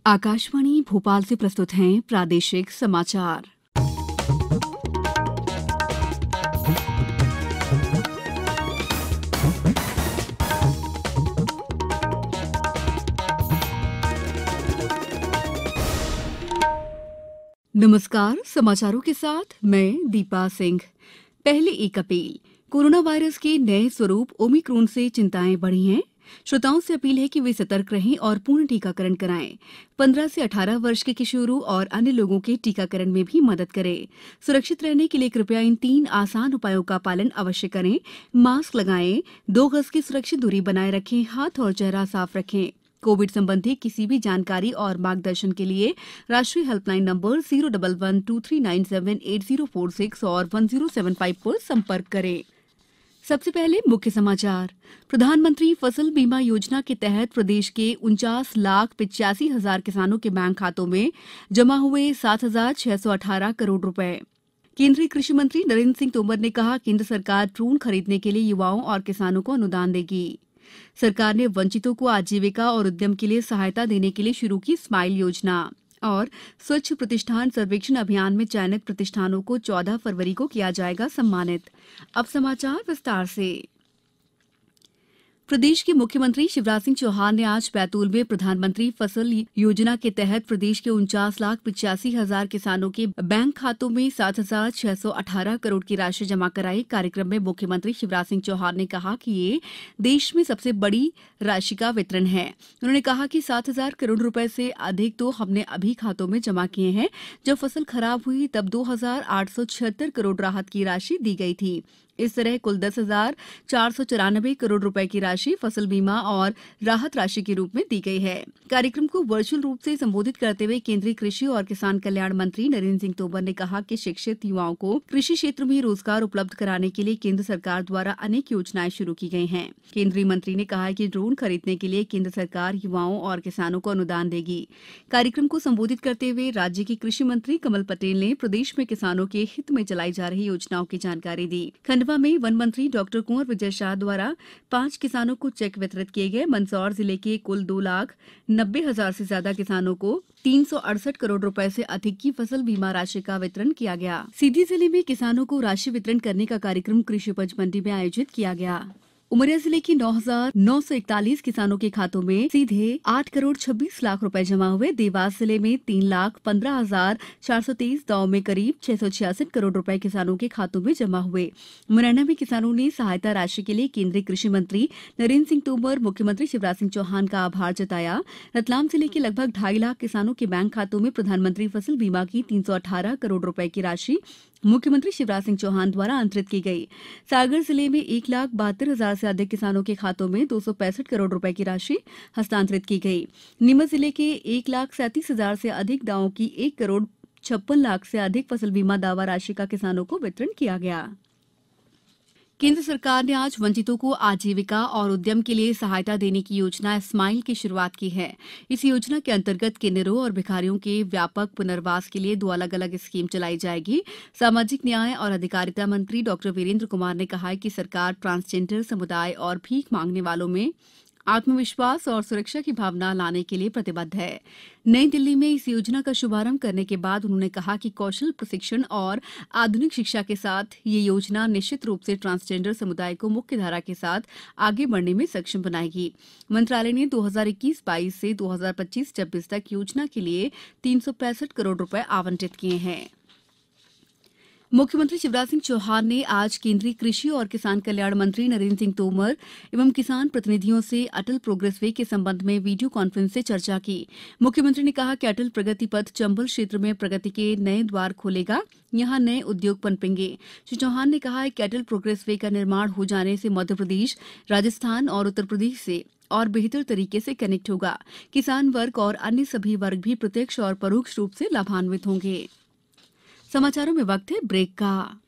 आकाशवाणी भोपाल से प्रस्तुत हैं प्रादेशिक समाचार। नमस्कार, समाचारों के साथ मैं दीपा सिंह। पहले एक अपील। कोरोना वायरस के नए स्वरूप ओमिक्रॉन से चिंताएं बढ़ी हैं। श्रोताओं से अपील है कि वे सतर्क रहें और पूर्ण टीकाकरण कराएं। 15 से 18 वर्ष के किशोरों और अन्य लोगों के टीकाकरण में भी मदद करें। सुरक्षित रहने के लिए कृपया इन 3 आसान उपायों का पालन अवश्य करें। मास्क लगाएं, 2 गज की सुरक्षित दूरी बनाए रखें, हाथ और चेहरा साफ रखें। कोविड संबंधी किसी भी जानकारी और मार्गदर्शन के लिए राष्ट्रीय हेल्पलाइन नंबर 01123978046 और 1075 पर संपर्क करें। सबसे पहले मुख्य समाचार। प्रधानमंत्री फसल बीमा योजना के तहत प्रदेश के 49,85,000 किसानों के बैंक खातों में जमा हुए 7,618 करोड़ रुपए। केंद्रीय कृषि मंत्री नरेंद्र सिंह तोमर ने कहा, केंद्र सरकार ड्रोन खरीदने के लिए युवाओं और किसानों को अनुदान देगी। सरकार ने वंचितों को आजीविका और उद्यम के लिए सहायता देने के लिए शुरू की स्माइल योजना। और स्वच्छ प्रतिष्ठान सर्वेक्षण अभियान में चयनित प्रतिष्ठानों को 14 फरवरी को किया जाएगा सम्मानित। अब समाचार विस्तार से। प्रदेश के मुख्यमंत्री शिवराज सिंह चौहान ने आज बैतूल में प्रधानमंत्री फसल योजना के तहत प्रदेश के 49,85,000 किसानों के बैंक खातों में 7,618 करोड़ की राशि जमा कराई। कार्यक्रम में मुख्यमंत्री शिवराज सिंह चौहान ने कहा कि ये देश में सबसे बड़ी राशि का वितरण है। उन्होंने कहा कि 7,000 करोड़ रुपए से अधिक तो हमने अभी खातों में जमा किए हैं। जब फसल खराब हुई तब 2,876 करोड़ राहत की राशि दी गई थी। इस तरह कुल 10,494 करोड़ रुपए की राशि फसल बीमा और राहत राशि के रूप में दी गई है। कार्यक्रम को वर्चुअल रूप से संबोधित करते हुए केंद्रीय कृषि और किसान कल्याण मंत्री नरेंद्र सिंह तोमर ने कहा कि शिक्षित युवाओं को कृषि क्षेत्र में रोजगार उपलब्ध कराने के लिए केंद्र सरकार द्वारा अनेक योजनाएं शुरू की गई हैं। केंद्रीय मंत्री ने कहा कि ड्रोन खरीदने के लिए केंद्र सरकार युवाओं और किसानों को अनुदान देगी। कार्यक्रम को संबोधित करते हुए राज्य के कृषि मंत्री कमल पटेल ने प्रदेश में किसानों के हित में चलाई जा रही योजनाओं की जानकारी दी। खंडवा में वन मंत्री डॉक्टर कुंवर विजय शाह द्वारा 5 किसानों को चेक वितरित किए गए। मंदसौर जिले के कुल 2,90,000 से ज्यादा किसानों को 368 करोड़ रुपए से अधिक की फसल बीमा राशि का वितरण किया गया। सीधी जिले में किसानों को राशि वितरण करने का कार्यक्रम कृषि उपज मंडी में आयोजित किया गया। उमरिया जिले के 9,941 किसानों के खातों में सीधे 8 करोड़ 26 लाख रुपए जमा हुए। देवास जिले में 3,15,423 गांवों में करीब 666 करोड़ रुपए किसानों के खातों में जमा हुए। मुरैना में किसानों ने सहायता राशि के लिए केंद्रीय कृषि मंत्री नरेंद्र सिंह तोमर, मुख्यमंत्री शिवराज सिंह चौहान का आभार जताया। रतलाम जिले के लगभग 2.5 लाख किसानों के बैंक खातों में प्रधानमंत्री फसल बीमा की 318 करोड़ रुपए की राशि मुख्यमंत्री शिवराज सिंह चौहान द्वारा अंतरित की गई। सागर जिले में 1,72,000 से अधिक किसानों के खातों में 265 करोड़ रुपए की राशि हस्तांतरित की गई। नीमच जिले के 1,37,000 से अधिक गांवों की 1 करोड़ 56 लाख से अधिक फसल बीमा दावा राशि का किसानों को वितरण किया गया। केंद्र सरकार ने आज वंचितों को आजीविका और उद्यम के लिए सहायता देने की योजना स्माइल की शुरुआत की है। इस योजना के अंतर्गत किन्नरों और भिखारियों के व्यापक पुनर्वास के लिए 2 अलग-अलग स्कीम चलाई जाएगी। सामाजिक न्याय और अधिकारिता मंत्री डॉक्टर वीरेंद्र कुमार ने कहा है कि सरकार ट्रांसजेंडर समुदाय और भीख मांगने वालों में आत्मविश्वास और सुरक्षा की भावना लाने के लिए प्रतिबद्ध है। नई दिल्ली में इस योजना का शुभारंभ करने के बाद उन्होंने कहा कि कौशल प्रशिक्षण और आधुनिक शिक्षा के साथ ये योजना निश्चित रूप से ट्रांसजेंडर समुदाय को मुख्य धारा के साथ आगे बढ़ने में सक्षम बनाएगी। मंत्रालय ने 2021-22 से 2025-26 तक योजना के लिए 365 करोड़ रुपए आवंटित किए हैं। मुख्यमंत्री शिवराज सिंह चौहान ने आज केंद्रीय कृषि और किसान कल्याण मंत्री नरेंद्र सिंह तोमर एवं किसान प्रतिनिधियों से अटल प्रोग्रेस वे के संबंध में वीडियो कॉन्फ्रेंस से चर्चा की। मुख्यमंत्री ने कहा कि अटल प्रगति पथ चंबल क्षेत्र में प्रगति के नए द्वार खोलेगा, यहां नए उद्योग पनपेंगे। श्री चौहान ने कहा कि अटल प्रोग्रेस वे का निर्माण हो जाने से मध्य प्रदेश, राजस्थान और उत्तर प्रदेश से और बेहतर तरीके से कनेक्ट होगा। किसान वर्ग और अन्य सभी वर्ग भी प्रत्यक्ष और परोक्ष रूप से लाभान्वित होंगे। समाचारों में वक्त है ब्रेक का।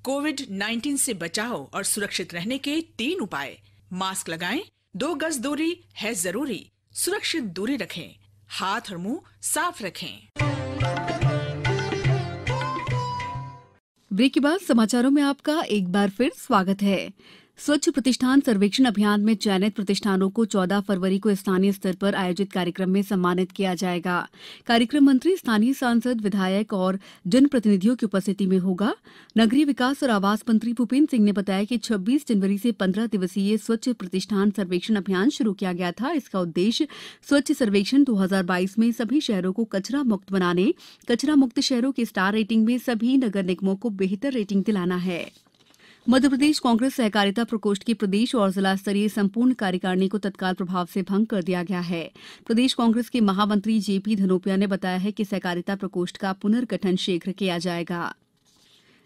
कोविड-19 से बचाव और सुरक्षित रहने के 3 उपाय। मास्क लगाएं, 2 गज दूरी है जरूरी, सुरक्षित दूरी रखें, हाथ और मुंह साफ रखें। ब्रेक के बाद समाचारों में आपका एक बार फिर स्वागत है। स्वच्छ प्रतिष्ठान सर्वेक्षण अभियान में चयनित प्रतिष्ठानों को 14 फरवरी को स्थानीय स्तर पर आयोजित कार्यक्रम में सम्मानित किया जाएगा। कार्यक्रम मंत्री, स्थानीय सांसद, विधायक और जनप्रतिनिधियों की उपस्थिति में होगा। नगरीय विकास और आवास मंत्री भूपेन्द्र सिंह ने बताया कि 26 जनवरी से 15 दिवसीय स्वच्छ प्रतिष्ठान सर्वेक्षण अभियान शुरू किया गया था। इसका उद्देश्य स्वच्छ सर्वेक्षण 2022 में सभी शहरों को कचरा मुक्त बनाने, कचरा मुक्त शहरों की स्टार रेटिंग में सभी नगर निगमों को बेहतर रेटिंग दिलाना है। मध्यप्रदेश कांग्रेस सहकारिता प्रकोष्ठ की प्रदेश और जिला स्तरीय संपूर्ण कार्यकारिणी को तत्काल प्रभाव से भंग कर दिया गया है। प्रदेश कांग्रेस के महामंत्री जेपी धनोपिया ने बताया है कि सहकारिता प्रकोष्ठ का पुनर्गठन शीघ्र किया जाएगा।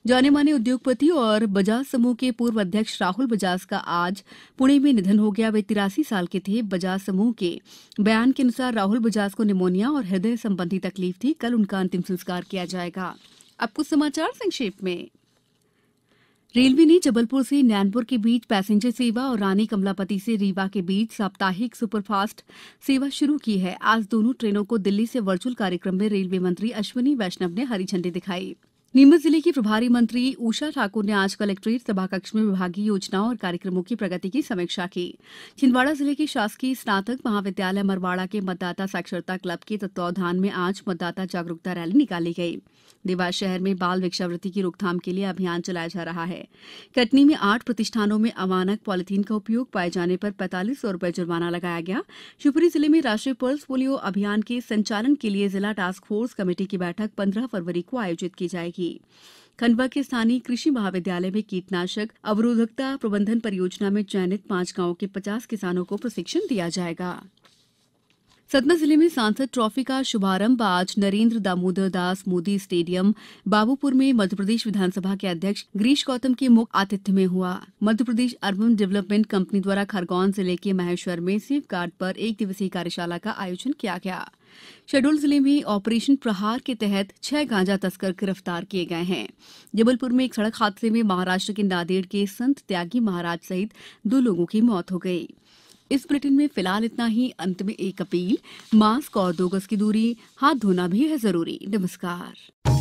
जाने माने उद्योगपति और बजाज समूह के पूर्व अध्यक्ष राहुल बजाज का आज पुणे में निधन हो गया। वे 83 साल के थे। बजाज समूह के बयान के अनुसार राहुल बजाज को निमोनिया और हृदय संबंधी तकलीफ थी। कल उनका अंतिम संस्कार किया जाएगा। अब कुछ समाचार संक्षेप में। रेलवे ने जबलपुर से नैनपुर के बीच पैसेंजर सेवा और रानी कमलापति से रीवा के बीच साप्ताहिक सुपरफास्ट सेवा शुरू की है। आज दोनों ट्रेनों को दिल्ली से वर्चुअल कार्यक्रम में रेलवे मंत्री अश्विनी वैष्णव ने हरी झंडी दिखाई। नीमच जिले की प्रभारी मंत्री उषा ठाकुर ने आज कलेक्ट्रेट सभाकक्ष में विभागीय योजनाओं और कार्यक्रमों की प्रगति की समीक्षा की। छिंदवाड़ा जिले के शासकीय स्नातक महाविद्यालय मरवाड़ा के मतदाता साक्षरता क्लब के तत्वावधान में आज मतदाता जागरूकता रैली निकाली गई। देवास शहर में बाल भिक्षावृत्ति की रोकथाम के लिए अभियान चलाया जा रहा है। कटनी में 8 प्रतिष्ठानों में अमानक पॉलिथीन का उपयोग पाए जाने पर 4500 रुपये जुर्माना लगाया गया। शिवपुरी जिले में राष्ट्रीय पल्स पोलियो अभियान के संचालन के लिए जिला टास्क फोर्स कमेटी की बैठक 15 फरवरी को आयोजित की जाएगी। खंडवा के स्थानीय कृषि महाविद्यालय में कीटनाशक अवरोधकता प्रबंधन परियोजना में चयनित 5 गांवों के 50 किसानों को प्रशिक्षण दिया जाएगा। सतना जिले में सांसद ट्रॉफी का शुभारंभ आज नरेंद्र दामोदर दास मोदी स्टेडियम बाबूपुर में मध्यप्रदेश विधानसभा के अध्यक्ष गिरीश गौतम के मुख्य आतिथ्य में हुआ। मध्यप्रदेश अर्बन डेवलपमेंट कंपनी द्वारा खरगोन जिले के महेश्वर में सेफ गार्ड पर 1 दिवसीय कार्यशाला का आयोजन किया गया। शहडोल जिले में ऑपरेशन प्रहार के तहत 6 गांजा तस्कर गिरफ्तार किए गए हैं। जबलपुर में एक सड़क हादसे में महाराष्ट्र के नांदेड़ के संत त्यागी महाराज सहित 2 लोगों की मौत हो गई। इस बुलेटिन में फिलहाल इतना ही। अंत में एक अपील, मास्क और 2 गज की दूरी, हाथ धोना भी है जरूरी। नमस्कार।